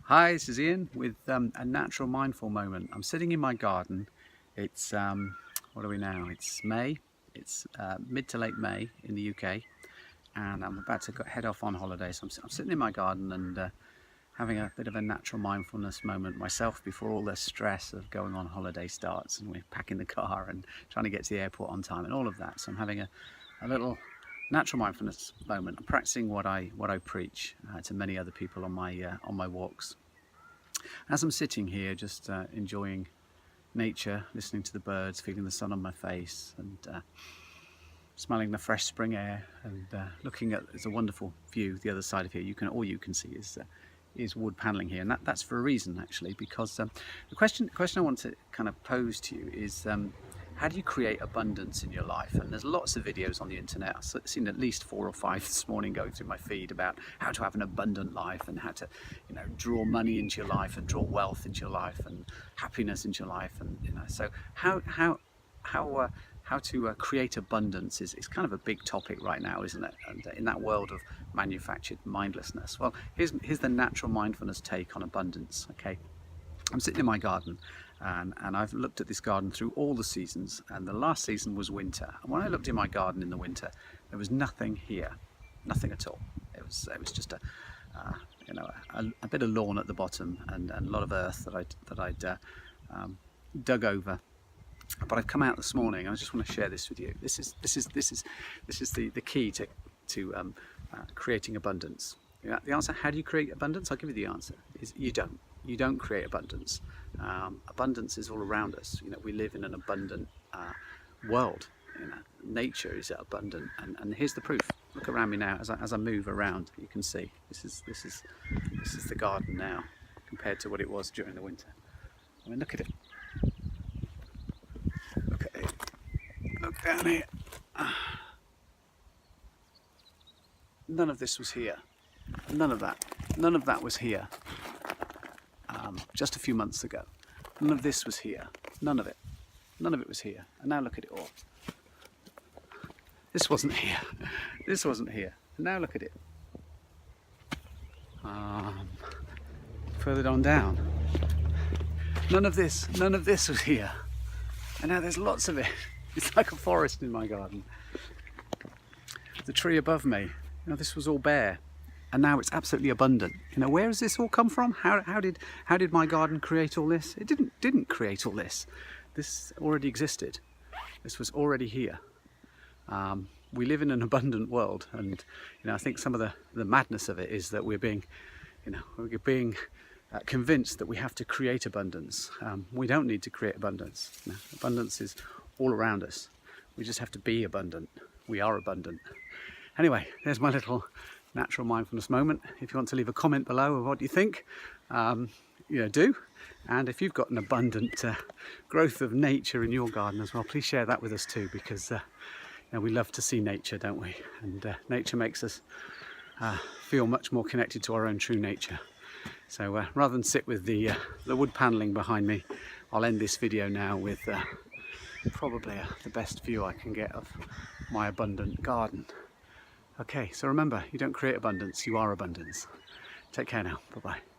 Hi, this is Ian with a natural mindful moment. I'm sitting in my garden. It's, what are we now? It's May. It's mid to late May in the UK, and I'm about to head off on holiday. So I'm sitting in my garden and having a bit of a natural mindfulness moment myself before all the stress of going on holiday starts, and we're packing the car and trying to get to the airport on time and all of that. So I'm having a little natural mindfulness moment. I'm practicing what I preach to many other people on my walks. As I'm sitting here, just enjoying nature, listening to the birds, feeling the sun on my face, and smelling the fresh spring air, and looking at, it's a wonderful view the other side of here. All you can see is wood paneling here, and that's for a reason actually, because the question I want to kind of pose to you is, how do you create abundance in your life? And there's lots of videos on the internet. I've seen at least 4 or 5 this morning going through my feed about how to have an abundant life and how to, draw money into your life and draw wealth into your life and happiness into your life. And so how to create abundance is kind of a big topic right now, isn't it? And in that world of manufactured mindlessness, well, here's the natural mindfulness take on abundance. Okay, I'm sitting in my garden. And I've looked at this garden through all the seasons, and the last season was winter. And when I looked in my garden in the winter, there was nothing here, nothing at all. It was just a bit of lawn at the bottom and a lot of earth that I'd dug over. But I've come out this morning, and I just want to share this with you. This is the key to creating abundance. The answer, how do you create abundance? I'll give you the answer. Is you don't. You don't create abundance. Abundance is all around us. We live in an abundant world. Nature is abundant, and here's the proof. Look around me now. As I move around, you can see this is the garden now compared to what it was during the winter. I mean, look at it. Look at it. Look down here. None of this was here. None of that was here. Just a few months ago. None of this was here. None of it was here. And now look at it all. This wasn't here. This wasn't here. And now look at it. Further on down. None of this was here. And now there's lots of it. It's like a forest in my garden. The tree above me, this was all bare. And now it's absolutely abundant. Where has this all come from? How did my garden create all this? It didn't create all this. This already existed. This was already here. We live in an abundant world, and I think some of the madness of it is that we're being convinced that we have to create abundance. We don't need to create abundance. Abundance is all around us. We just have to be abundant. We are abundant. Anyway, there's my little natural mindfulness moment. If you want to leave a comment below of what you think, do. And if you've got an abundant growth of nature in your garden as well, please share that with us too, because we love to see nature, don't we? And nature makes us feel much more connected to our own true nature. So rather than sit with the wood paneling behind me, I'll end this video now with probably the best view I can get of my abundant garden. Okay, so remember, you don't create abundance, you are abundance. Take care now. Bye-bye.